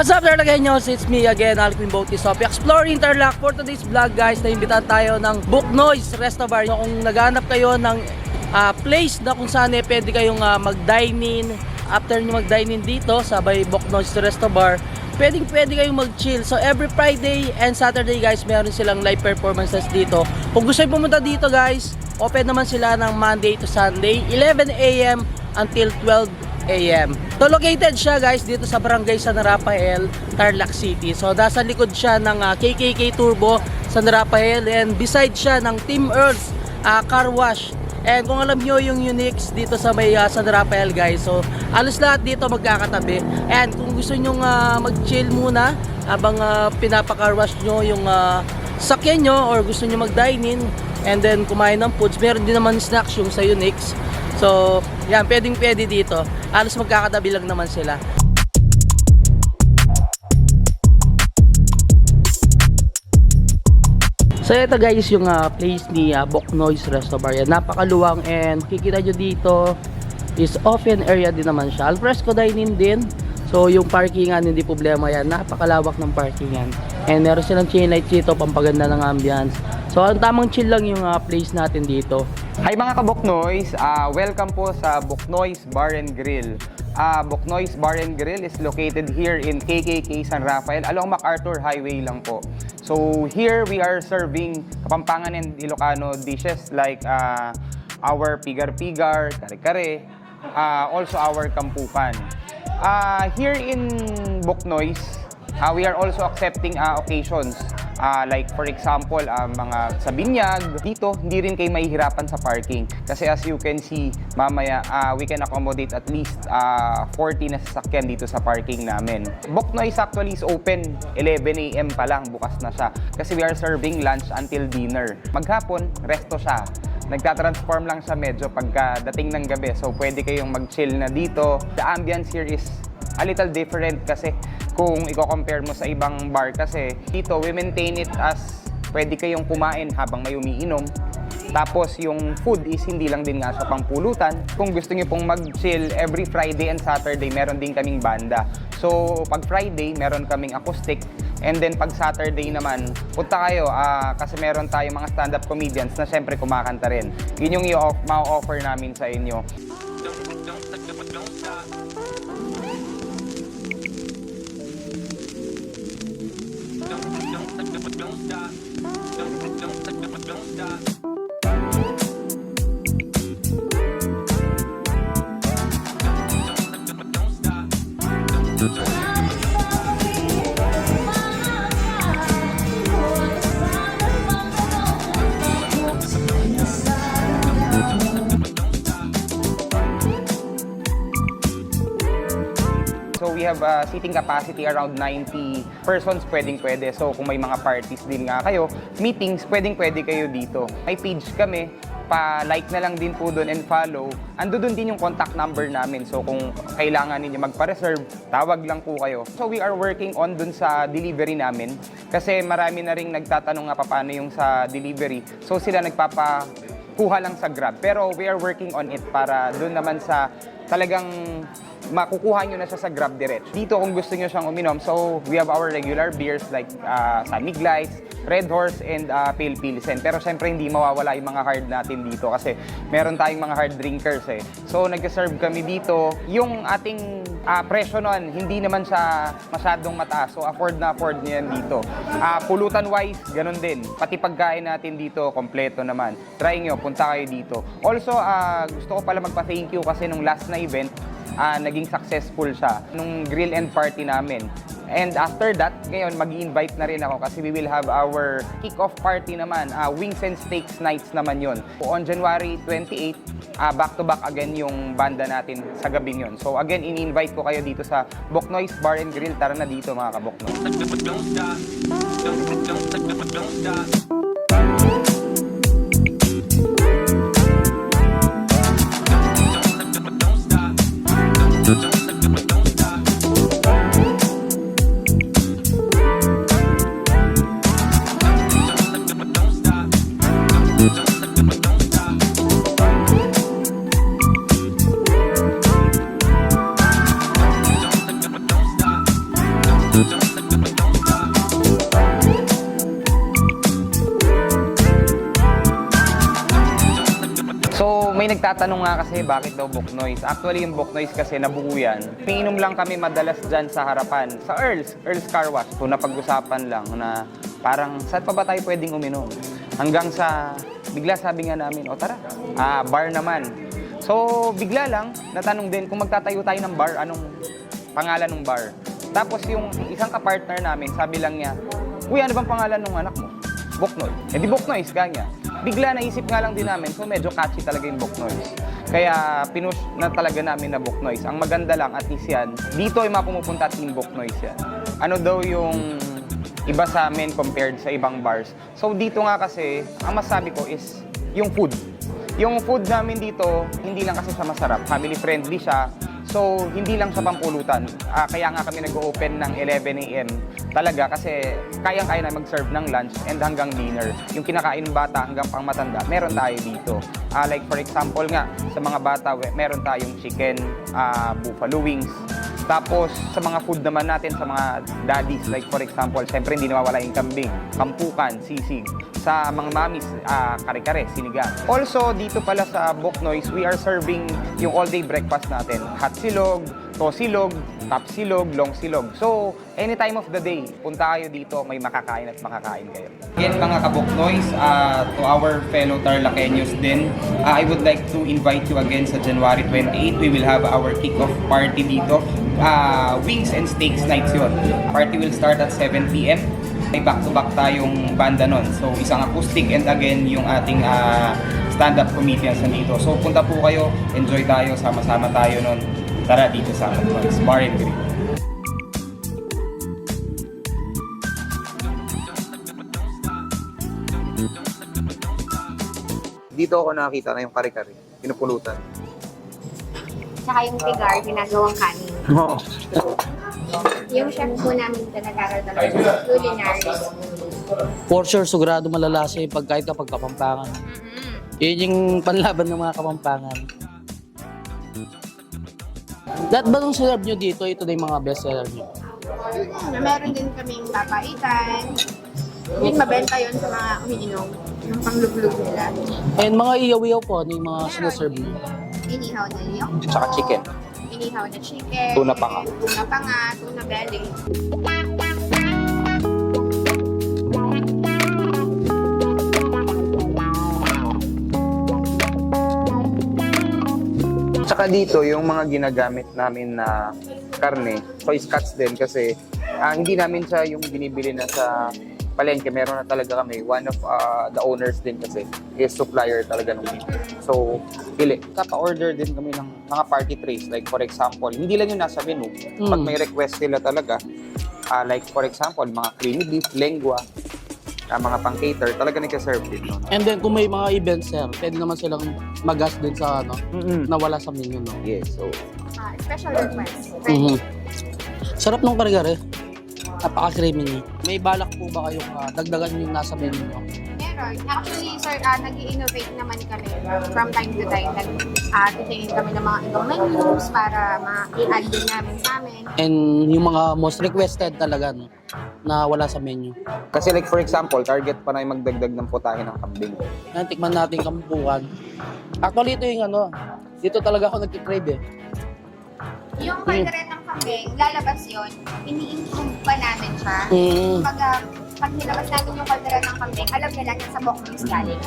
What's up there again, nyo? It's me again, Alvin Bautis of Explore Interlac. For today's vlog guys, naimbitahan tayo ng Buknoy's Resto Bar. Kung naghanap kayo ng place na kung saan pwede kayong mag-dine-in, after nyo mag-dine-in dito sa Buknoy's Resto Bar, pwede kayong mag-chill. So every Friday and Saturday guys, meron silang live performances dito. Kung gusto nyo pumunta dito guys, open naman sila ng Monday to Sunday, 11 AM until 12 AM. So located siya guys dito sa Barangay San Rafael, Tarlac City. So nasa likod siya ng KKK Turbo San Rafael, and beside siya ng Team Earth Car Wash. And kung alam nyo yung Unix dito sa may San Rafael guys, so alos lahat dito magkakatabi. And kung gusto nyo mag-chill muna habang pinapa-car wash nyo yung sakyan nyo, or gusto nyo mag-dine in and then kumain ng foods, meron din naman snacks yung sa Unix. So yan, pwede dito. Halos magkakatabi lang naman sila. So ito guys yung place ni Buknoy's Resto Bar. Yan, napakaluwang, and kikita nyo dito is open area din naman siya. Alfresco dining din. So yung parkingan hindi problema yan. Napakalawak ng parkingan. And meron silang chain lights dito, pampaganda ng ambience. So ang tamang chill lang yung place natin dito. Hi mga ka-Buknoys! Welcome po sa Buknoy's Bar and Grill. Buknoy's Bar and Grill is located here in KKK San Rafael along MacArthur Highway lang po. So here we are serving Kapampangan and Ilocano dishes like our pigar-pigar, kare-kare, also our kampukan. Here in Buknoy's, we are also accepting occasions. Like for example, mga sa binyag, dito hindi rin kayo mahihirapan sa parking. Kasi as you can see, mamaya we can accommodate at least 40 na sasakyan dito sa parking namin. Buknoy's actually is open 11 AM pa lang, bukas na siya. Kasi we are serving lunch until dinner. Maghapon, resto siya. Nagtatransform lang siya medyo pagdating ng gabi. So pwede kayong mag-chill na dito. The ambience here is a little different kasi kung i-compare mo sa ibang bar, kasi dito we maintain it as pwede kayong kumain habang may umiinom. Tapos yung food is hindi lang din nga siya pangpulutan. Kung gusto niyo pong mag-chill, every Friday and Saturday meron din kaming banda. So pag Friday meron kaming acoustic, and then pag Saturday naman punta kayo kasi meron tayong mga stand-up comedians na syempre kumakanta rin. Yun yung ma-offer namin sa inyo. So we have a seating capacity around 90 persons, pwede. So kung may mga parties din nga kayo, meetings, pwede kayo dito. May page kami, pa-like na lang din po doon and follow. Ando doon din yung contact number namin. So kung kailangan ninyo magpa-reserve, tawag lang po kayo. So we are working on doon sa delivery namin. Kasi marami na ring nagtatanong nga paano yung sa delivery. So sila nagpapakuha lang sa Grab. Pero we are working on it para doon naman sa talagang makukuha nyo na siya sa Grab direct. Dito kung gusto nyo siyang uminom, so we have our regular beers like San Miguel, Red Horse, and Pale Pilsen. Pero syempre hindi mawawala yung mga hard natin dito kasi meron tayong mga hard drinkers eh. So nag-serve kami dito. Yung ating presyo nun, hindi naman siya masyadong mataas. So afford nyo yan dito. Pulutan wise, ganun din. Pati pagkain natin dito, kompleto naman. Try nyo, punta kayo dito. Also, gusto ko pala magpa-thank you kasi nung last na event, naging successful siya nung grill and party namin. And after that, ngayon mag-i-invite na rin ako kasi we will have our kick-off party naman, Wings and Steaks Nights naman yon. On January 28, back-to-back again yung banda natin sa gabi yun. So again, ini-invite ko kayo dito sa Buknoy's Bar and Grill. Tara na dito mga ka-Buknoy. may nagtatanong nga kasi bakit daw Boknoys. Actually, yung Boknoys kasi nabuo yan. Pinginom lang kami madalas dyan sa harapan. Sa Earl's Car Wash. So, napag-usapan lang na parang saan pa ba tayo pwedeng uminom? Hanggang sa, bigla sabi nga namin, o tara, bar naman. So, bigla lang, natanong din kung magtatayo tayo ng bar, anong pangalan ng bar. Tapos yung isang kapartner namin, sabi lang niya, uy, ano bang pangalan ng anak mo? Boknoy. Eh di Boknoys, kanya. Bigla naisip nga lang din namin, so medyo catchy talaga yung Boknoys. Kaya pinush na talaga namin na Boknoys. Ang maganda lang, at least yan, dito ay mapumupunta team Boknoys yan. Ano daw yung iba sa amin compared sa ibang bars? So dito nga kasi, ang masabi ko is yung food. Yung food namin dito, hindi lang kasi siya masarap. Family friendly siya. So, hindi lang sa pampulutan. Kaya nga kami nag-open ng 11 a.m. talaga kasi kayang-kaya na mag-serve ng lunch and hanggang dinner. Yung kinakain ng bata hanggang pang matanda, meron tayo dito. Like for example nga, sa mga bata, meron tayong chicken, buffalo wings. Tapos, sa mga food naman natin, sa mga daddies, like for example, siyempre hindi nawawala yung kambing, kampukan, sisig. Sa mga mamis, kare-kare, sinigang. Also, dito pala sa Boknoys, we are serving yung all-day breakfast natin. Hot silog, tosilog, top silog, long silog. So, any time of the day, punta kayo dito, may makakain at makakain kayo. Again, mga ka-Boknoys, to our fellow Tarlakeños din, I would like to invite you again sa January 28. We will have our kick-off party dito. Wings and Steaks Nights yun. Party will start at 7 p.m. May back-to-back tayong banda nun. So, isang acoustic and again, yung ating stand-up comedians nandito. So, punta po kayo, enjoy tayo, sama-sama tayo nun. Tara dito sa Boknoys Bar and Grill. Dito ako nakakita na yung kare-kare, pinupulutan. Tsaka yung tigar, ginagawang kanin. Oo. Yung chef po namin talaga culinary. For sure, sigurado malalasa yung pagkain kapag Kapampangan. Yun yung panlaban ng mga Kapampangan. Lahat ba nung serve nyo dito, ito na yung mga best seller nyo? Meron din kaming papaitan. Yung mabenta yun sa mga umiinom. Yung pangluglug nila. And mga iyaw-iyaw po, ano yung mga sinaserve nyo? Inihaw na liyok. Tsaka chicken. Inihaw na chicken. Tuna panga. Tuna panga, tuna belly. Tsaka dito, yung mga ginagamit namin na karne, choice cuts din kasi hindi namin siya yung binibili na sa palengke. Meron na talaga kami. One of the owners din kasi is supplier talaga ng meat. So, pili. Kapa-order din kami ng mga party trays. Like for example, hindi lang yung nasa menu. Pag may request sila talaga, like for example, mga creamy beef, lengua, mga pang-cater, talaga nagka-serve din. No? And then kung may mga events, sir, pwede naman silang mag-gas din sa ano, nawala sa menu, no? Yes, so... Special request. Sarap ng kare-kare. Napaka-creamy niya. May balak po ba kayong dagdagan yung nasa menu nyo? Meron. Actually, sir, nag-i-innovate naman kami from time to time. Titingin kami ng mga ibang menus para ma-i-add din namin sa amin. And yung mga most requested talaga, no, na wala sa menu. Kasi like for example, target pa na yung magdagdag ng putahe ng kambing. Yan, tikman natin kampukan. Actually, ito yung ano, dito talaga ako nagkikrave eh. Yung kalderetang kambing, lalabas yun, ini-improve pa namin siya. Pag nilabas natin yung kalderetang kambing, alam nila na sa Boknoys galing.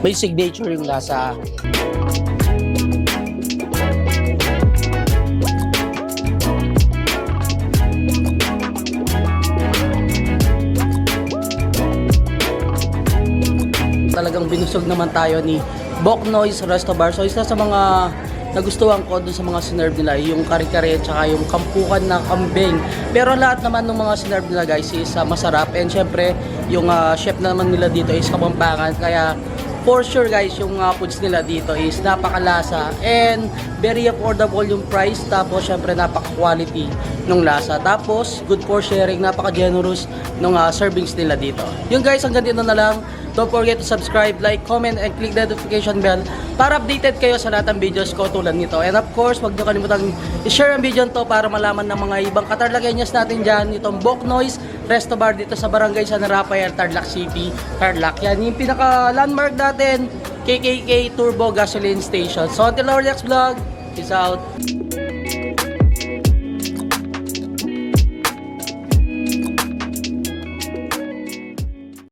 May signature yung lasa. Talagang binusog naman tayo ni Boknoys Resto Bar. So isa sa mga nagustuhan ko dun sa mga sinerve nila, yung kare-kare at saka yung kampukan na kambing. Pero lahat naman ng mga sinerve nila guys is masarap. And syempre, yung chef naman nila dito is Kapampangan. Kaya for sure guys, yung foods nila dito is napakalasa and very affordable yung price. Tapos syempre napaka-quality ng lasa. Tapos good for sharing, napaka-generous ng servings nila dito. Yung guys, hanggang dito na lang. Don't forget to subscribe, like, comment, and click the notification bell para updated kayo sa lahat ng videos ko tulad nito. And of course, huwag nyo kalimutan i-share ang video nito para malaman ng mga ibang Katarlakeños natin dyan. Itong Boknoys Resto Bar dito sa Barangay San Rafael, Tarlac City, Tarlac. Yan yung pinaka-landmark natin KKK Turbo Gasoline Station. So until our next vlog, peace out.